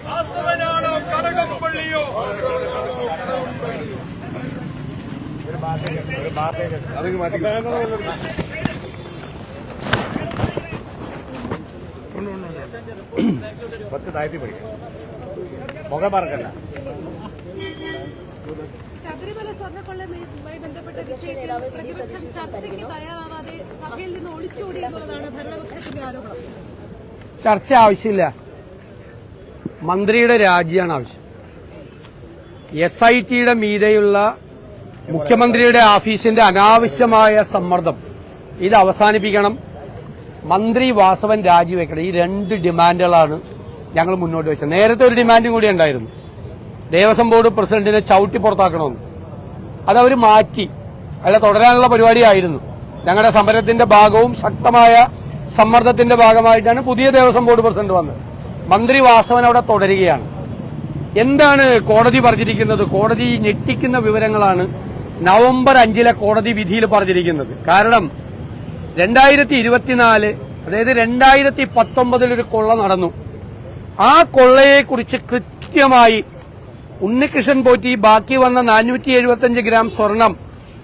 വാസവനാണോ കടകംപള്ളിയോ? കുറച്ച് താഴ്ത്തി പഠിക്കാം, മുഖം മറക്കണ്ട. ശബരിമല സ്വർണ്ണക്കൊള്ളയുമായി ബന്ധപ്പെട്ട വിഷയത്തിൽ പ്രതിപക്ഷം ചർച്ചയ്ക്ക് തയ്യാറാവാതെ സഭയിൽ നിന്ന് ഒളിച്ചോടി എന്നുള്ളതാണ് ഭരണപക്ഷത്തിന്റെ ആരോപണം. ചർച്ച ആവശ്യമില്ല, മന്ത്രിയുടെ രാജിയാണ് ആവശ്യം. SITയുടെ മീതെയുള്ള മുഖ്യമന്ത്രിയുടെ ഓഫീസിന്റെ അനാവശ്യമായ സമ്മർദ്ദം ഇത് അവസാനിപ്പിക്കണം. മന്ത്രി വാസവൻ രാജിവെക്കണം. ഈ രണ്ട് ഡിമാൻഡുകളാണ് ഞങ്ങൾ മുന്നോട്ട് വെച്ചത്. നേരത്തെ ഒരു ഡിമാൻഡും കൂടി ഉണ്ടായിരുന്നു, ദേവസ്വം ബോർഡ് പ്രസിഡന്റിനെ ചവിട്ടി പുറത്താക്കണമെന്ന്. അതവർ മാറ്റി. അയാളെ തുടരാനുള്ള പരിപാടിയായിരുന്നു. ഞങ്ങളുടെ സമരത്തിന്റെ ഭാഗവും ശക്തമായ സമ്മർദ്ദത്തിന്റെ ഭാഗമായിട്ടാണ് പുതിയ ദേവസ്വം ബോർഡ് പ്രസിഡന്റ് വന്നത്. മന്ത്രി വാസവൻ അവിടെ തുടരുകയാണ്. എന്താണ് കോടതി പറഞ്ഞിരിക്കുന്നത്? കോടതി ഞെട്ടിക്കുന്ന വിവരങ്ങളാണ് നവംബർ 5 കോടതി വിധിയിൽ പറഞ്ഞിരിക്കുന്നത്. കാരണം 2024 അതായത് 2019 ഒരു കൊള്ള നടന്നു. ആ കൊള്ളയെക്കുറിച്ച് കൃത്യമായി ഉണ്ണികൃഷ്ണൻ പോറ്റി ബാക്കി വന്ന 475 ഗ്രാം സ്വർണം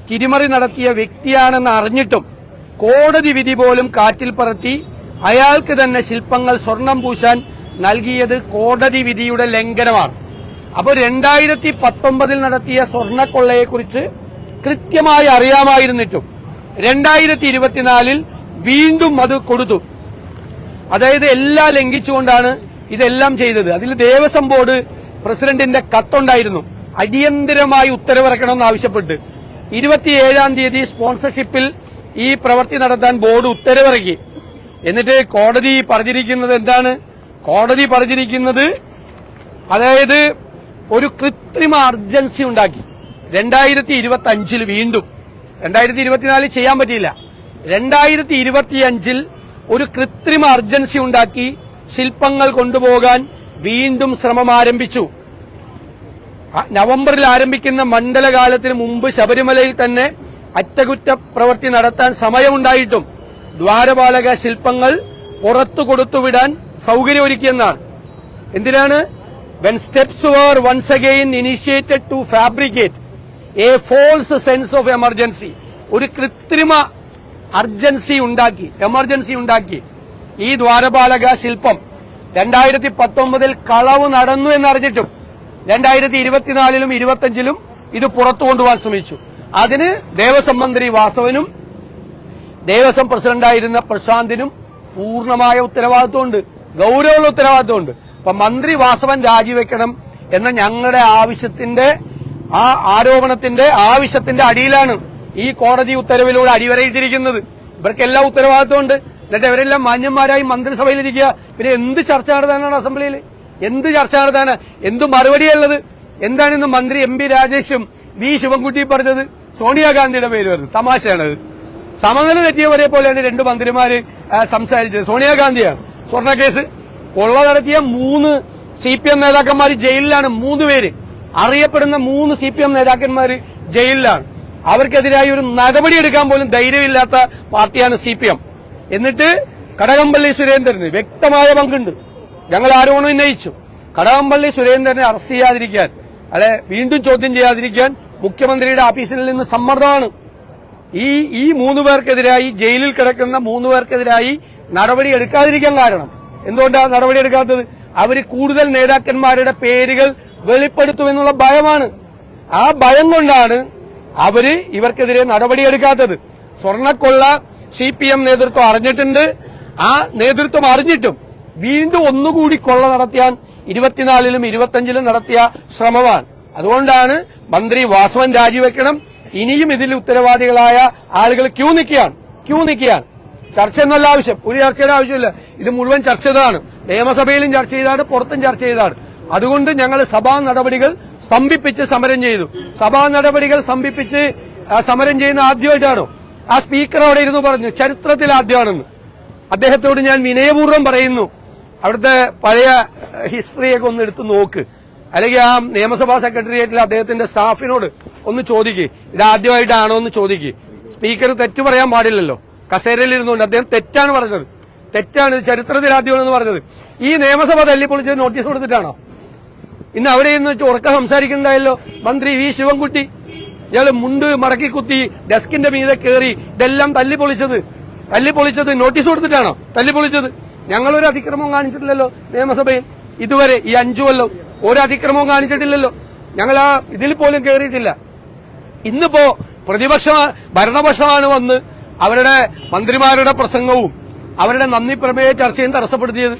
തിരിമറി നടത്തിയ വ്യക്തിയാണെന്ന് അറിഞ്ഞിട്ടും കോടതി വിധി പോലും കാറ്റിൽ പറത്തി അയാൾക്ക് തന്നെ ശില്പങ്ങൾ സ്വർണം പൂശാൻ നൽകിയത് കോടതി വിധിയുടെ ലംഘനമാണ്. അപ്പോൾ 2019 നടത്തിയ സ്വർണ്ണക്കൊള്ളയെക്കുറിച്ച് കൃത്യമായി അറിയാമായിരുന്നിട്ടും 2024 വീണ്ടും അത് കൊടുത്തു. അതായത് എല്ലാം ലംഘിച്ചുകൊണ്ടാണ് ഇതെല്ലാം ചെയ്തത്. അതിൽ ദേവസ്വം ബോർഡ് പ്രസിഡന്റിന്റെ കത്തുണ്ടായിരുന്നു, അടിയന്തരമായി ഉത്തരവിറക്കണമെന്ന് ആവശ്യപ്പെട്ട്. 27-ാം തീയതി സ്പോൺസർഷിപ്പിൽ ഈ പ്രവൃത്തി നടത്താൻ ബോർഡ് ഉത്തരവിറക്കി. എന്നിട്ട് കോടതി പറഞ്ഞിരിക്കുന്നത് എന്താണ്? കോടതി പറഞ്ഞിരിക്കുന്നത് അതായത് ഒരു കൃത്രിമ അർജൻസി ഉണ്ടാക്കി. 2025 വീണ്ടും 2024 ചെയ്യാൻ പറ്റിയില്ല. 2025 ഒരു കൃത്രിമ അർജൻസി ഉണ്ടാക്കി ശില്പങ്ങൾ കൊണ്ടുപോകാൻ വീണ്ടും ശ്രമം ആരംഭിച്ചു. നവംബറിൽ ആരംഭിക്കുന്ന മണ്ഡലകാലത്തിന് മുമ്പ് ശബരിമലയിൽ തന്നെ അറ്റകുറ്റ പ്രവൃത്തി നടത്താൻ സമയമുണ്ടായിട്ടും ദ്വാരപാലക ശില്പങ്ങൾ പുറത്തു കൊടുത്തുവിടാൻ സൌകര്യമൊരുക്കിയെന്നാണ്. എന്തിനാണ്? when steps were once again initiated to fabricate a false sense of emergency, ഒരു കൃത്രിമ എമർജൻസി ഉണ്ടാക്കി ഈ ദ്വാരപാലക ശില്പം 2019 കളവ് നടന്നു എന്നറിഞ്ഞിട്ടും 2024 25 ഇത് പുറത്തു കൊണ്ടുപോകാൻ ശ്രമിച്ചു. അതിന് ദേവസ്വം മന്ത്രി വാസവനും ദേവസ്വം പ്രസിഡന്റായിരുന്ന പ്രശാന്തിനും പൂർണ്ണമായ ഉത്തരവാദിത്വമുണ്ട്, ഗൌരവമുള്ള ഉത്തരവാദിത്വമുണ്ട്. അപ്പൊ മന്ത്രി വാസവൻ രാജിവെക്കണം എന്ന ഞങ്ങളുടെ ആവശ്യത്തിന്റെ ആവശ്യത്തിന്റെ അടിയിലാണ് ഈ കോടതി ഉത്തരവിലൂടെ അടിവരയിട്ടിരിക്കുന്നത്. ഇവർക്കെല്ലാം ഉത്തരവാദിത്വമുണ്ട്. എന്നിട്ട് ഇവരെല്ലാം മാന്യന്മാരായി മന്ത്രിസഭയിലിരിക്കുക. പിന്നെ എന്ത് ചർച്ച നടത്താനാണ് അസംബ്ലിയിൽ? എന്ത് ചർച്ച നടത്താനാണ്? എന്ത് മറുപടിയുള്ളത്? എന്താണിന്ന് മന്ത്രി MP രാജേഷും V ശിവൻകുട്ടി പറഞ്ഞത്? സോണിയാഗാന്ധിയുടെ പേര് വരുന്നത് തമാശയാണത്. സമനില തെറ്റിയവരെ പോലെയാണ് രണ്ട് മന്ത്രിമാര് സംസാരിച്ചത്. സോണിയാഗാന്ധിയാണ്. സ്വർണ്ണക്കേസ് കൊള്ള നടത്തിയ 3 CPM നേതാക്കന്മാർ ജയിലിലാണ്. 3 പേര്, അറിയപ്പെടുന്ന 3 CPM നേതാക്കന്മാര് ജയിലിലാണ്. അവർക്കെതിരായി ഒരു നടപടിയെടുക്കാൻ പോലും ധൈര്യമില്ലാത്ത പാർട്ടിയാണ് CPM. എന്നിട്ട് കടകംപള്ളി സുരേന്ദ്രന് വ്യക്തമായ പങ്കുണ്ട്. ഞങ്ങൾ ആരോപണം ഉന്നയിച്ചു. കടകംപള്ളി സുരേന്ദ്രനെ അറസ്റ്റ് ചെയ്യാതിരിക്കാൻ, വീണ്ടും ചോദ്യം ചെയ്യാതിരിക്കാൻ മുഖ്യമന്ത്രിയുടെ ഓഫീസിൽ നിന്ന് സമ്മർദ്ദമാണ്. ഈ 3 പേർക്കെതിരായി, ജയിലിൽ കിടക്കുന്ന 3 പേർക്കെതിരായി നടപടി എടുക്കാതിരിക്കാൻ കാരണം എന്തുകൊണ്ടാണ് നടപടി എടുക്കാത്തത്? അവർ കൂടുതൽ നേതാക്കന്മാരുടെ പേരുകൾ വെളിപ്പെടുത്തുമെന്നുള്ള ഭയമാണ്. ആ ഭയം കൊണ്ടാണ് ഇവർക്കെതിരെ നടപടിയെടുക്കാത്തത്. സ്വർണ്ണക്കൊള്ള CPM നേതൃത്വം അറിഞ്ഞിട്ടുണ്ട്. ആ നേതൃത്വം അറിഞ്ഞിട്ടും വീണ്ടും ഒന്നുകൂടി കൊള്ള നടത്തിയാൻ 24-ലും 25-ലും നടത്തിയ ശ്രമമാണ്. അതുകൊണ്ടാണ് മന്ത്രി വാസവൻ രാജിവെക്കണം. ഇനിയും ഇതിൽ ഉത്തരവാദികളായ ആളുകൾ ക്യൂ നിൽക്കുകയാണ്. ചർച്ച എന്നല്ല ആവശ്യം, ഒരു ചർച്ചയുടെ ആവശ്യമില്ല. ഇത് മുഴുവൻ ചർച്ച ചെയ്തതാണ്. നിയമസഭയിലും ചർച്ച ചെയ്താണ്, പുറത്തും ചർച്ച ചെയ്തതാണ്. അതുകൊണ്ട് ഞങ്ങൾ സഭാ നടപടികൾ സ്തംഭിപ്പിച്ച് സമരം ചെയ്തു. സഭാ നടപടികൾ സ്തംഭിപ്പിച്ച് സമരം ചെയ്യുന്ന ആദ്യമായിട്ടാണോ? ആ സ്പീക്കർ അവിടെ ഇരുന്ന് പറഞ്ഞു ചരിത്രത്തിൽ ആദ്യമാണെന്ന്. അദ്ദേഹത്തോട് ഞാൻ വിനയപൂർവ്വം പറയുന്നു, അവിടുത്തെ പഴയ ഹിസ്റ്ററിയൊക്കെ ഒന്ന് എടുത്ത് നോക്ക്. അല്ലെങ്കിൽ ആ നിയമസഭാ സെക്രട്ടേറിയറ്റിൽ അദ്ദേഹത്തിന്റെ സ്റ്റാഫിനോട് ഒന്ന് ചോദിക്കുക, ഇതാദ്യമായിട്ടാണോ എന്ന് ചോദിക്കുക. സ്പീക്കർ തെറ്റു പറയാൻ പാടില്ലല്ലോ. കസേരയിൽ ഇരുന്നുകൊണ്ട് അദ്ദേഹം തെറ്റാണ് പറഞ്ഞത്, തെറ്റാണ്, ചരിത്രത്തിൽ ആദ്യമാണെന്ന് പറഞ്ഞത്. ഈ നിയമസഭ തല്ലിപ്പൊളിച്ചത് നോട്ടീസ് കൊടുത്തിട്ടാണോ? ഇന്ന് അവിടെ നിന്ന് ഉറക്കം സംസാരിക്കുന്നുണ്ടായല്ലോ മന്ത്രി വി ശിവൻകുട്ടി. ഇയാള് മുണ്ട് മടക്കി കുത്തി ഡെസ്കിന്റെ മീതെ കയറി ഇതെല്ലാം തല്ലിപ്പൊളിച്ചത് നോട്ടീസ് കൊടുത്തിട്ടാണോ തല്ലിപ്പൊളിച്ചത്? ഞങ്ങളൊരു അതിക്രമവും കാണിച്ചിട്ടില്ലല്ലോ നിയമസഭയിൽ ഇതുവരെ. ഈ 5 കൊല്ലം ഒരു അതിക്രമവും കാണിച്ചിട്ടില്ലല്ലോ. ഞങ്ങൾ ആ ഇതിൽ പോലും കയറിയിട്ടില്ല. ഇന്നിപ്പോ ഭരണപക്ഷമാണ് വന്ന് അവരുടെ മന്ത്രിമാരുടെ പ്രസംഗവും അവരുടെ നന്ദി പ്രമേയ ചർച്ചയും തടസ്സപ്പെടുത്തിയത്.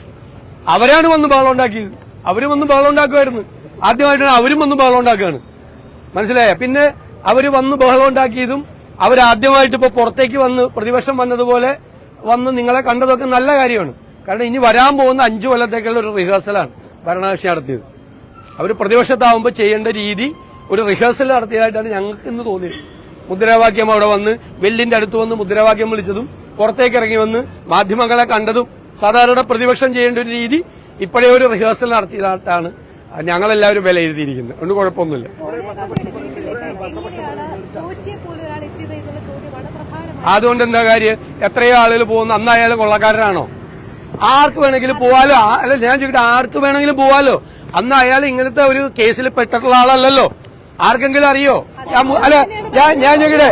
അവരാണ് വന്ന് ബഹളം ഉണ്ടാക്കിയത്. അവരും വന്ന് ബഹളം ഉണ്ടാക്കുമായിരുന്നു. ആദ്യമായിട്ടാണ് അവരും വന്ന് ബഹളം ഉണ്ടാക്കുകയാണ്. മനസ്സിലായ? പിന്നെ അവര് വന്ന് ബഹളം ഉണ്ടാക്കിയതും അവരാദ്യമായിട്ട് ഇപ്പൊ പുറത്തേക്ക് വന്ന് പ്രതിപക്ഷം വന്നതുപോലെ വന്ന് നിങ്ങളെ കണ്ടതൊക്കെ നല്ല കാര്യമാണ്. കാരണം ഇനി വരാൻ പോകുന്ന 5 കൊല്ലത്തേക്കുള്ള ഒരു റിഹേഴ്സലാണ് ഭരണകക്ഷി നടത്തിയത്. അവർ പ്രതിപക്ഷത്താവുമ്പോൾ ചെയ്യേണ്ട രീതി ഒരു റിഹേഴ്സൽ നടത്തിയതായിട്ടാണ് ഞങ്ങൾക്ക് ഇന്ന് തോന്നിയത്. മുദ്രാവാക്യം അവിടെ വന്ന് വെല്ലിന്റെ അടുത്ത് വന്ന് മുദ്രാവാക്യം വിളിച്ചതും പുറത്തേക്ക് ഇറങ്ങി വന്ന് മാധ്യമങ്ങളെ കണ്ടതും സാധാരണ പ്രതിപക്ഷം ചെയ്യേണ്ട ഒരു രീതി ഇപ്പോഴേ ഒരു റിഹേഴ്സൽ നടത്തിയതായിട്ടാണ് ഞങ്ങളെല്ലാവരും വിലയിരുത്തിയിരിക്കുന്നത്. അതുകൊണ്ട് കുഴപ്പമൊന്നുമില്ല. അതുകൊണ്ട് എന്താ കാര്യം? എത്രയോ ആളുകൾ പോകുന്നു. അന്നായാലും കൊള്ളക്കാരനാണോ? ആർക്ക് വേണമെങ്കിലും പോവാലോ. അല്ല, ഞാൻ ചോദിക്കട്ടെ, ആർക്ക് വേണമെങ്കിലും പോവാലോ. അന്ന് അയാൾ ഇങ്ങനത്തെ ഒരു കേസിൽ പെട്ടിട്ടുള്ള ആളല്ലല്ലോ. ആർക്കെങ്കിലും അറിയോ? അല്ല, ഞാൻ ചോദിക്കട്ടെ,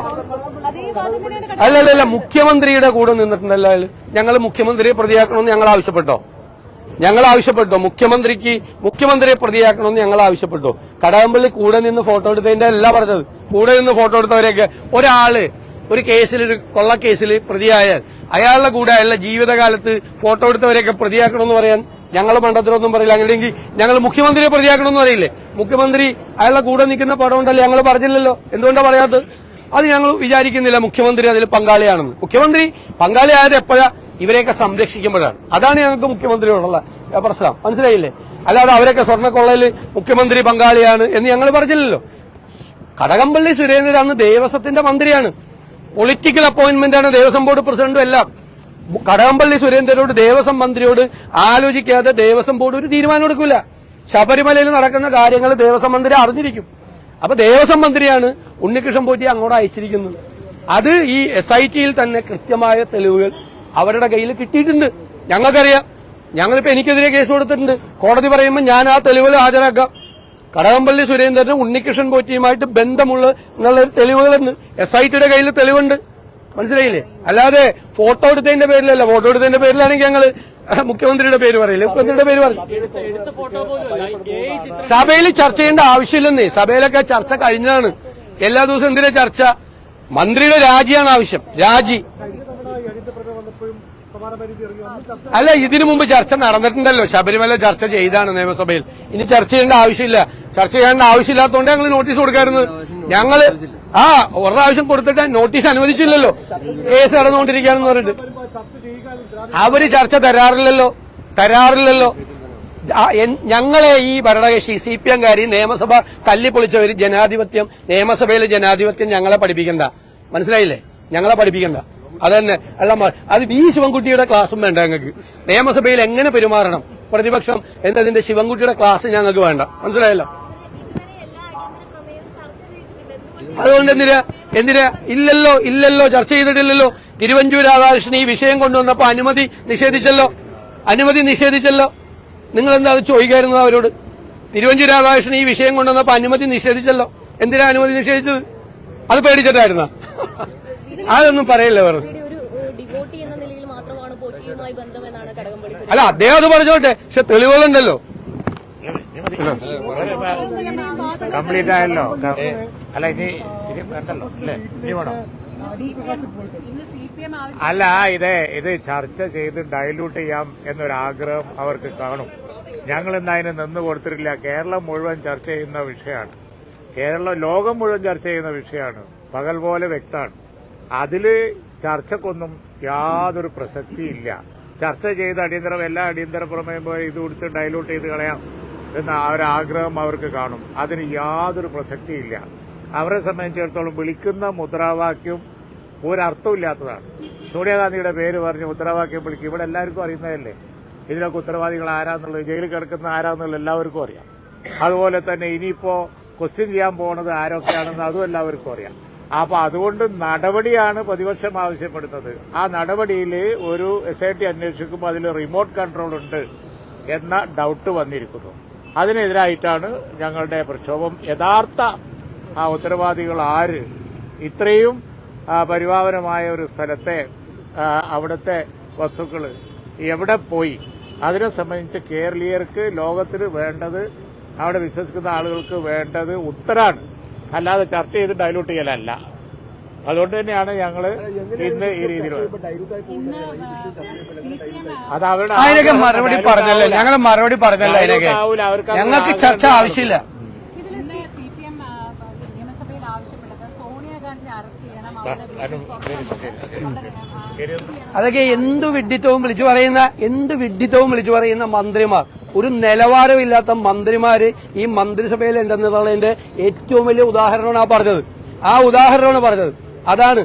അല്ലല്ല, മുഖ്യമന്ത്രിയുടെ കൂടെ നിന്നിട്ടുണ്ടല്ലോ അയാൾ. ഞങ്ങൾ മുഖ്യമന്ത്രിയെ പ്രതിയാക്കണമെന്ന് ഞങ്ങൾ ആവശ്യപ്പെട്ടോ? മുഖ്യമന്ത്രിയെ പ്രതിയാക്കണമെന്ന് ഞങ്ങൾ ആവശ്യപ്പെട്ടോ? കടകംപള്ളി കൂടെ നിന്ന് ഫോട്ടോ എടുത്തതിന്റെ അല്ല പറഞ്ഞത്. കൂടെ നിന്ന് ഫോട്ടോ എടുത്തവരെയൊക്കെ ഒരാള് ഒരു കേസിൽ, ഒരു കൊള്ളക്കേസിൽ പ്രതിയായാൽ അയാളുടെ കൂടെ അയാളുടെ ജീവിതകാലത്ത് ഫോട്ടോ എടുത്തവരെയൊക്കെ പ്രതിയാക്കണമെന്ന് പറയാൻ ഞങ്ങൾ മണ്ടത്തിലൊന്നും പറയില്ല. അങ്ങനെയെങ്കിൽ ഞങ്ങൾ മുഖ്യമന്ത്രിയെ പ്രതിയാക്കണമെന്ന് പറയില്ലേ? മുഖ്യമന്ത്രി അയാളുടെ കൂടെ നിൽക്കുന്ന പടം ഉണ്ടല്ലേ, ഞങ്ങൾ പറഞ്ഞില്ലല്ലോ. എന്തുകൊണ്ടാണ് പറയാത്തത്? അത് ഞങ്ങൾ വിചാരിക്കുന്നില്ല മുഖ്യമന്ത്രി അതിൽ പങ്കാളിയാണെന്ന്. മുഖ്യമന്ത്രി പങ്കാളിയായത് എപ്പോഴാ? ഇവരെയൊക്കെ സംരക്ഷിക്കുമ്പോഴാണ്. അതാണ് ഞങ്ങൾക്ക് മുഖ്യമന്ത്രിയോടുള്ള പ്രശ്നം. മനസ്സിലായില്ലേ? അല്ലാതെ അവരൊക്കെ സ്വർണ്ണക്കൊള്ളയിൽ മുഖ്യമന്ത്രി പങ്കാളിയാണ് എന്ന് ഞങ്ങൾ പറഞ്ഞില്ലല്ലോ. കടകംപള്ളി സുരേന്ദ്രൻ അന്ന് ദേവസ്വത്തിന്റെ മന്ത്രിയാണ്. പൊളിറ്റിക്കൽ അപ്പോയിന്റ്മെന്റ് ആണ്, ദേവസ്വം ബോർഡ് പ്രസിഡന്റും എല്ലാം. കടകംപള്ളി സുരേന്ദ്രനോട്, ദേവസ്വം മന്ത്രിയോട് ആലോചിക്കാതെ ദേവസ്വം ബോർഡ് ഒരു തീരുമാനം എടുക്കില്ല. ശബരിമലയിൽ നടക്കുന്ന കാര്യങ്ങൾ ദേവസ്വം മന്ത്രി അറിഞ്ഞിരിക്കും. അപ്പൊ ദേവസ്വം മന്ത്രിയാണ് ഉണ്ണികൃഷ്ണൻ പോറ്റി അങ്ങോട്ട് അയച്ചിരിക്കുന്നത്. അത് ഈ SITയിൽ തന്നെ കൃത്യമായ തെളിവുകൾ അവരുടെ കയ്യിൽ കിട്ടിയിട്ടുണ്ട്. ഞങ്ങൾക്കറിയാം. ഞങ്ങളിപ്പോ എനിക്കെതിരെ കേസ് കൊടുത്തിട്ടുണ്ട്. കോടതി പറയുമ്പോൾ ഞാൻ ആ തെളിവുകൾ ഹാജരാക്കാം. കടകംപള്ളി സുരേന്ദ്രനും ഉണ്ണികൃഷ്ണൻ പോറ്റിയുമായിട്ട് ബന്ധമുള്ള എന്നുള്ള തെളിവുകളുണ്ട്. SITയുടെ കയ്യിൽ തെളിവുണ്ട്. മനസ്സിലായില്ലേ? അല്ലാതെ ഫോട്ടോ എടുത്തതിന്റെ പേരിലല്ല. ഫോട്ടോ എടുത്തതിന്റെ പേരിലാണെങ്കിൽ ഞങ്ങൾ മുഖ്യമന്ത്രിയുടെ പേര് പറയില്ല. മുഖ്യമന്ത്രിയുടെ പേര് പറയും. സഭയിൽ ചർച്ച ചെയ്യേണ്ട ആവശ്യമില്ലെന്നേ. സഭയിലൊക്കെ ചർച്ച കഴിഞ്ഞതാണ്. എല്ലാ ദിവസവും എന്തിനാ ചർച്ച? മന്ത്രിയുടെ രാജിയാണ് ആവശ്യം. രാജി അല്ല, ഇതിനു മുമ്പ് ചർച്ച നടന്നിട്ടുണ്ടല്ലോ. ശബരിമല ചർച്ച ചെയ്താണ് നിയമസഭയിൽ. ഇനി ചർച്ച ചെയ്യേണ്ട ആവശ്യമില്ല. ചർച്ച ചെയ്യേണ്ട ആവശ്യമില്ലാത്തതുകൊണ്ട് ഞങ്ങൾ നോട്ടീസ് കൊടുക്കാറുണ്ട്. ഞങ്ങള് ഒരു പ്രാവശ്യം കൊടുത്തിട്ട് നോട്ടീസ് അനുവദിച്ചില്ലല്ലോ. കേസ് നടന്നുകൊണ്ടിരിക്കുകയാണെന്ന് പറഞ്ഞിട്ട് അവര് ചർച്ച തരാറില്ലല്ലോ. ഞങ്ങളെ ഈ ഭരണകക്ഷി CPM-കാരി നിയമസഭ തല്ലിപ്പൊളിച്ചവര് നിയമസഭയിലെ ജനാധിപത്യം ഞങ്ങളെ പഠിപ്പിക്കണ്ട. മനസ്സിലായില്ലേ? ഞങ്ങളെ പഠിപ്പിക്കണ്ട. അതന്നെ. അല്ല, അത് വി ശിവൻകുട്ടിയുടെ ക്ലാസ്സും വേണ്ട ഞങ്ങൾക്ക്. നിയമസഭയിൽ എങ്ങനെ പെരുമാറണം പ്രതിപക്ഷം എന്നതിന്റെ ശിവൻകുട്ടിയുടെ ക്ലാസ് ഞങ്ങൾക്ക് വേണ്ട. മനസ്സിലായല്ലോ? അതുകൊണ്ട് എന്തിനാ ഇല്ലല്ലോ ചർച്ച ചെയ്തിട്ടില്ലല്ലോ. തിരുവഞ്ചൂർ രാധാകൃഷ്ണൻ ഈ വിഷയം കൊണ്ടുവന്നപ്പോ അനുമതി നിഷേധിച്ചല്ലോ. നിങ്ങൾ എന്താ അത് ചോദിക്കായിരുന്നു അവരോട്? തിരുവഞ്ചൂർ രാധാകൃഷ്ണൻ ഈ വിഷയം കൊണ്ടുവന്നപ്പോ അനുമതി നിഷേധിച്ചല്ലോ. എന്തിനാ അനുമതി നിഷേധിച്ചത്? അത് പേടിച്ചിട്ടായിരുന്ന? അതൊന്നും പറയില്ല വെറുതെ. അല്ല, അദ്ദേഹം അത് പറഞ്ഞോട്ടെ. പക്ഷെ തെളിവുകളുണ്ടല്ലോ. കംപ്ലീറ്റ് ആയല്ലോ. അല്ല, ഇനി വേണ്ടല്ലോ അല്ലേ? ഇനി വേണോ? അല്ല, ഇത് ചർച്ച ചെയ്ത് ഡയലൂട്ട് ചെയ്യാം എന്നൊരാഗ്രഹം അവർക്ക് കാണും. ഞങ്ങൾ ഇന്ന് അതിന് നിന്ന് കൊടുത്തിട്ടില്ല. കേരളം മുഴുവൻ ചർച്ച ചെയ്യുന്ന വിഷയമാണ്. ലോകം മുഴുവൻ ചർച്ച ചെയ്യുന്ന വിഷയമാണ്. പകൽ പോലെ വ്യക്തമാണ്. അതില് ചർച്ചക്കൊന്നും യാതൊരു പ്രസക്തിയില്ല. ചർച്ച ചെയ്ത് എല്ലാ അടിയന്തര പ്രമേയം പോലെ ഇത് കൊടുത്ത് ഡയലൂട്ട് ചെയ്ത് കളയാം എന്ന ഒരാഗ്രഹം അവർക്ക് കാണും. അതിന് യാതൊരു പ്രസക്തിയില്ല. അവരെ സംബന്ധിച്ചിടത്തോളം വിളിക്കുന്ന മുദ്രാവാക്യം ഒരർത്ഥമില്ലാത്തതാണ്. സോണിയാഗാന്ധിയുടെ പേര് പറഞ്ഞ് മുദ്രാവാക്യം വിളിക്കും. ഇവിടെ എല്ലാവർക്കും അറിയുന്നതല്ലേ ഇതിലൊക്കെ ഉത്തരവാദികൾ ആരാന്നുള്ളത്, ജയിലിൽ കിടക്കുന്ന ആരാന്നുള്ളത് എല്ലാവർക്കും അറിയാം. അതുപോലെ തന്നെ ഇനിയിപ്പോ ക്വസ്റ്റ്യൻ ചെയ്യാൻ പോകുന്നത് ആരൊക്കെയാണെന്ന് അതും എല്ലാവർക്കും അറിയാം. അപ്പൊ അതുകൊണ്ട് നടപടിയാണ് പ്രതിപക്ഷം ആവശ്യപ്പെടുന്നത്. ആ നടപടിയിൽ ഒരു SIT അന്വേഷിക്കുമ്പോൾ അതിൽ റിമോട്ട് കൺട്രോൾ ഉണ്ട് എന്ന ഡൌട്ട് വന്നിരിക്കുന്നു. അതിനെതിരായിട്ടാണ് ഞങ്ങളുടെ പ്രക്ഷോഭം. യഥാർത്ഥ ഉത്തരവാദികൾ ആര്, ഇത്രയും പരിപാവനമായ ഒരു സ്ഥലത്തെ അവിടുത്തെ വസ്തുക്കൾ എവിടെ പോയി, അതിനെ സംബന്ധിച്ച് കേരളീയർക്ക്, ലോകത്തിന് വേണ്ടത്, അവിടെ വിശ്വസിക്കുന്ന ആളുകൾക്ക് വേണ്ടത് ഉത്തരാണ്, അല്ലാതെ ചർച്ച ചെയ്ത് ഡൈലൂട്ട് ചെയ്യലല്ല. അതുകൊണ്ട് തന്നെയാണ് ഞങ്ങൾ ഇന്ന് ഈ രീതിയിൽ അത് അവരുടെ അതിനൊക്കെ മറുപടി പറഞ്ഞല്ലോ, ഞങ്ങൾ മറുപടി പറഞ്ഞല്ലോ. അതിനൊക്കെ ഞങ്ങൾക്ക് ചർച്ച ആവശ്യമില്ല. അതൊക്കെ എന്ത് വിഡ്ഢിത്തവും വിളിച്ചു പറയുന്ന മന്ത്രിമാർ, ഒരു നിലവാരമില്ലാത്ത മന്ത്രിമാര് ഈ മന്ത്രിസഭയിൽ ഉണ്ടെന്നുള്ളതിന്റെ ഏറ്റവും വലിയ ഉദാഹരണമാണ് ആ പറഞ്ഞത്. അതാണ്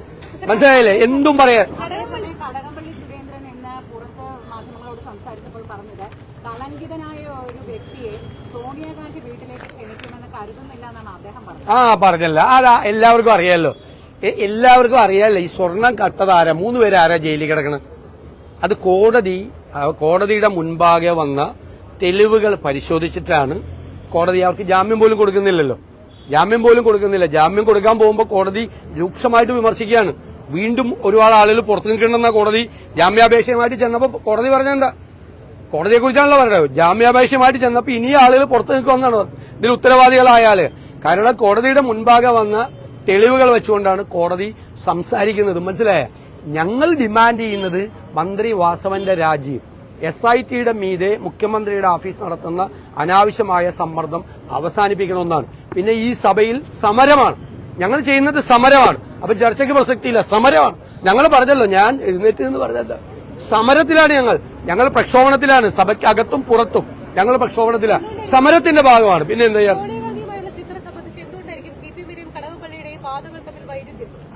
മനസ്സിലായില്ലേ? എന്തും പറയാൻ കടകംപള്ളി സുരേന്ദ്രൻ എന്ന പുറത്ത് മാധ്യമങ്ങളോട് സംസാരിച്ചപ്പോൾ പറഞ്ഞത് കളങ്കിതനായ ഒരു വ്യക്തിയെ സോണിയാഗാന്ധി വീട്ടിലേക്ക് ക്ഷണിക്കുമെന്ന് കരുതുന്നില്ല എന്നാണ് അദ്ദേഹം പറഞ്ഞത്. പറഞ്ഞല്ല, അതാ എല്ലാവർക്കും അറിയാലോ. ഈ സ്വർണം കട്ടതാരാ? 3 പേര് ആരാ ജയിലിൽ കിടക്കണം? അത് കോടതിയുടെ മുൻപാകെ വന്ന തെളിവുകൾ പരിശോധിച്ചിട്ടാണ് കോടതി. അവർക്ക് ജാമ്യം പോലും കൊടുക്കുന്നില്ല. ജാമ്യം കൊടുക്കാൻ പോകുമ്പോൾ കോടതി രൂക്ഷമായിട്ട് വിമർശിക്കുകയാണ്. വീണ്ടും ഒരുപാട് ആളുകൾ പുറത്തു നിൽക്കണമെന്ന കോടതി ജാമ്യാപേക്ഷയുമായിട്ട് ചെന്നപ്പോൾ കോടതി പറഞ്ഞെന്താ? കോടതിയെക്കുറിച്ചാണല്ലോ പറയുന്നത്. ജാമ്യാപേക്ഷയുമായിട്ട് ചെന്നപ്പോൾ ഇനി ആളുകൾ പുറത്തു നിൽക്കുമെന്നാണ് ഇതിൽ ഉത്തരവാദികളായ ആള്. കാരണം കോടതിയുടെ മുൻപാകെ വന്ന തെളിവുകൾ വെച്ചുകൊണ്ടാണ് കോടതി സംസാരിക്കുന്നത്. മനസ്സിലായ? ഞങ്ങൾ ഡിമാൻഡ് ചെയ്യുന്നത് മന്ത്രി വാസവന്റെ രാജിയും SITയുടെ മീതെ മുഖ്യമന്ത്രിയുടെ ഓഫീസ് നടത്തുന്ന അനാവശ്യമായ സമ്മർദ്ദം അവസാനിപ്പിക്കണമെന്നാണ്. പിന്നെ ഈ സഭയിൽ സമരമാണ് ഞങ്ങൾ ചെയ്യുന്നത്. അപ്പൊ ചർച്ചയ്ക്ക് പ്രസക്തിയില്ല. സമരമാണ്. ഞങ്ങൾ പറഞ്ഞല്ലോ, ഞാൻ എഴുന്നേറ്റ് എന്ന് പറഞ്ഞല്ല, സമരത്തിലാണ് ഞങ്ങൾ പ്രക്ഷോഭണത്തിലാണ്. സഭയ്ക്ക് അകത്തും പുറത്തും ഞങ്ങൾ പ്രക്ഷോഭണത്തിലാണ്, സമരത്തിന്റെ ഭാഗമാണ്. പിന്നെ എന്താ ചെയ്യാൻ?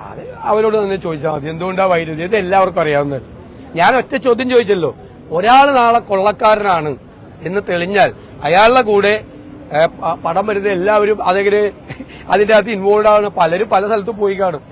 അത് അവരോട് തന്നെ ചോദിച്ചാൽ മതി, എന്തുകൊണ്ടാ വൈരുദ്ധ്യം. ഇത് എല്ലാവർക്കും അറിയാവുന്നത്. ഞാൻ ഒറ്റ ചോദ്യം ചോദിച്ചല്ലോ, ഒരാൾ നാളെ കൊള്ളക്കാരനാണ് എന്ന് തെളിഞ്ഞാൽ അയാളുടെ കൂടെ പടം വരുന്ന എല്ലാവരും അതിന്റെ അകത്ത് ഇൻവോൾവ് ആവുന്ന പലരും പല സ്ഥലത്തും പോയി കാണും.